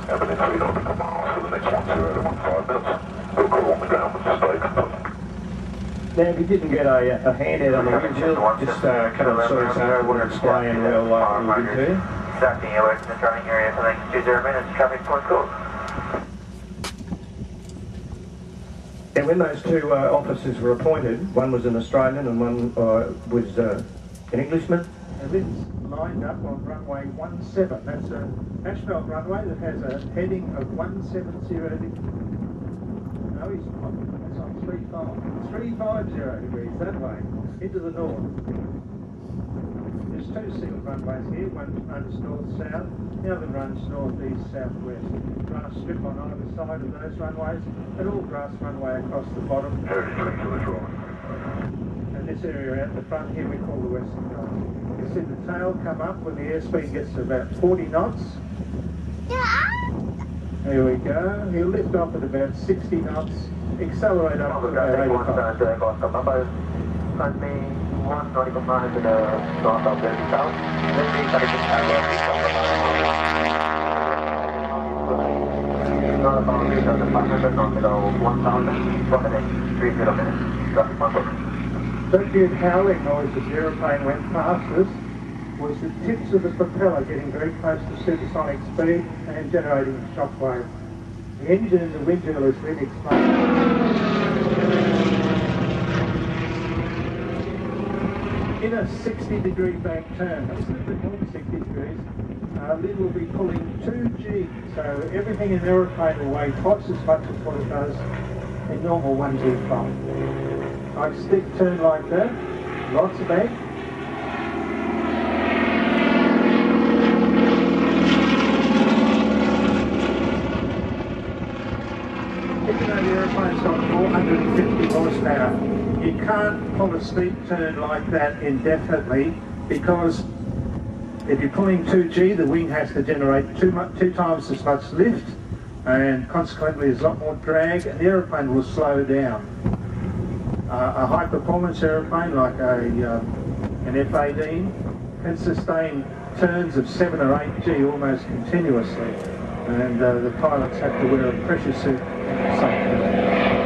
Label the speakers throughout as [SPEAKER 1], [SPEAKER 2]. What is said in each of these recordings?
[SPEAKER 1] Evidence 3 nautical miles for the next 1015 minutes. We'll call on the ground with the stay confirmed.
[SPEAKER 2] Now, if you didn't get a handout on the Winjeel, just come and see us after we'll display and we'll give to you.
[SPEAKER 3] Starting alerts in the driving area for the next 20 minutes. Traffic point code.
[SPEAKER 2] And when those two officers were appointed, one was an Australian and one was an Englishman. And this lined up on runway 17. That's a asphalt runway that has a heading of 170 degrees. No, he's not. That's on 350 degrees that way, into the north. There's two single runways here. One runs north-south, the other runs north-east-southwest. Grass strip on either side of those runways, and all grass runway across the bottom. And this area out the front here we call the western guide. You see the tail come up when the airspeed gets to about 40 knots. Here we go. He'll lift off at about 60 knots, accelerate up to about 85.
[SPEAKER 3] One nautical mile to the north of the south. Then we started to have north boundary of the 500 nautical 1000 for the next 3 kilometers.
[SPEAKER 2] That weird howling noise as the aeroplane went past us was the tips of the propeller getting very close to supersonic speed and generating a shock wave. The engine in the Winjeel has been exploded. In a 60-degree bank turn, it's a little bit more than 60 degrees, Lynn will be pulling 2G, so everything in the aeroplane will weigh twice as much as what it does in normal 1G flight. Like stick turn like that, lots of bank. Even though the aeroplane's got 450 horsepower, you can't pull a steep turn like that indefinitely, because if you're pulling 2G, the wing has to generate two times as much lift, and consequently there's a lot more drag, and the aeroplane will slow down. A high-performance aeroplane like an F-18 can sustain turns of 7 or 8G almost continuously, and the pilots have to wear a pressure suit at the same time.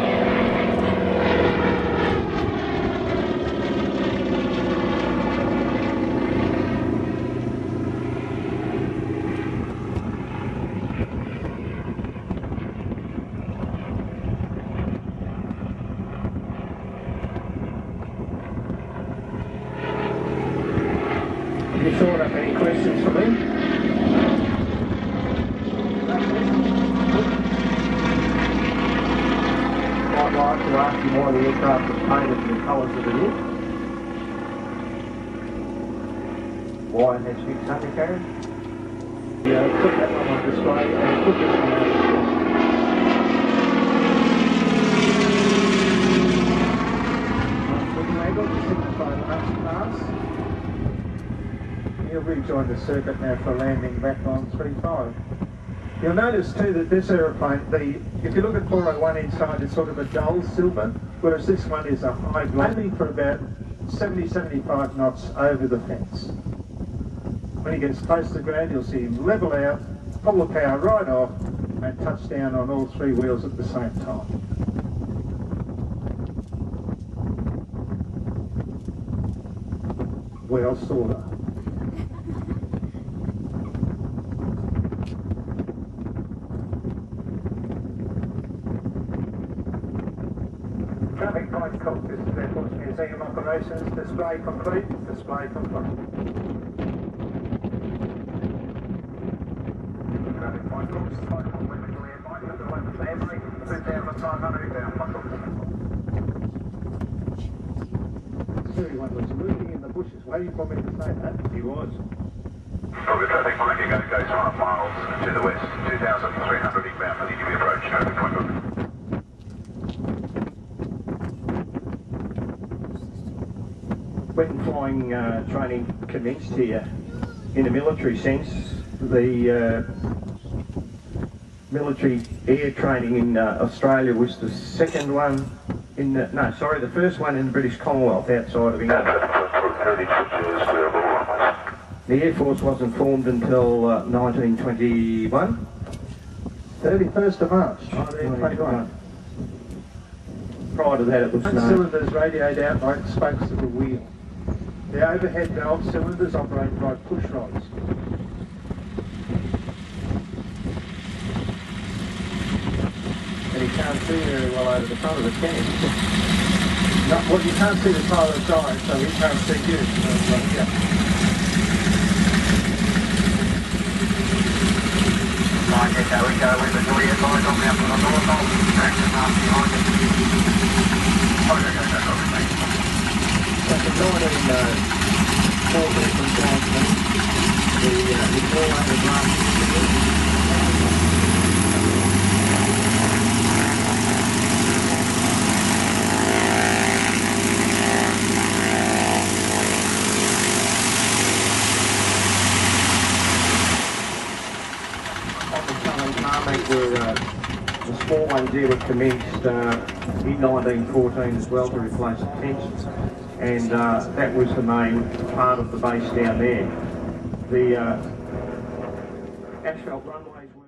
[SPEAKER 2] Have you thought up any questions for me? I'd like to ask you why the aircraft was painted in the colours of the year. Why it has fixed undercarriage? Yeah, put that one on display and put this one out. He'll rejoin the circuit now for landing back on 35. You'll notice too that this aeroplane, if you look at 401 inside, it's sort of a dull silver, whereas this one is a high blue, only for about 70-75 knots over the fence. When he gets close to the ground, you'll see him level out, pull the power right off, and touch down on all three wheels at the same time. Well, sort of. Traffic point code, this is Airports Museum operations, display complete, display complete. Traffic point code, display complete, clear, Mike, at the moment, Landry, 2,500 down, Everyone was moving in the bushes, waiting for me to say that. He was.
[SPEAKER 1] Roger, traffic Mike, you're going to go 5 miles to the west, 2,300 inbound for the EV approach, traffic point code.
[SPEAKER 2] When flying training commenced here, in a military sense, the military air training in Australia was the second one in the, no, sorry, the first one in the British Commonwealth outside of England. The Air Force wasn't formed until 1921,
[SPEAKER 3] 31st of March.
[SPEAKER 2] Oh, there,
[SPEAKER 3] 21.
[SPEAKER 2] Prior to that, it was
[SPEAKER 3] One cylinders radiate out like spokes of a wheel. The overhead valve cylinders operate by push rods. And you can't see very well over the front of it, can you? No, well, you can't see the pilot's eyes, so he can't see you. So, yeah.
[SPEAKER 1] Right, we go with the door advised on the upper of the door, traction mark behind it.
[SPEAKER 2] So the 1914 from Johnson, the all over RAAF the small ones here were commenced in 1914 as well to replace the tents, and that was the main part of the base down there. The asphalt runways were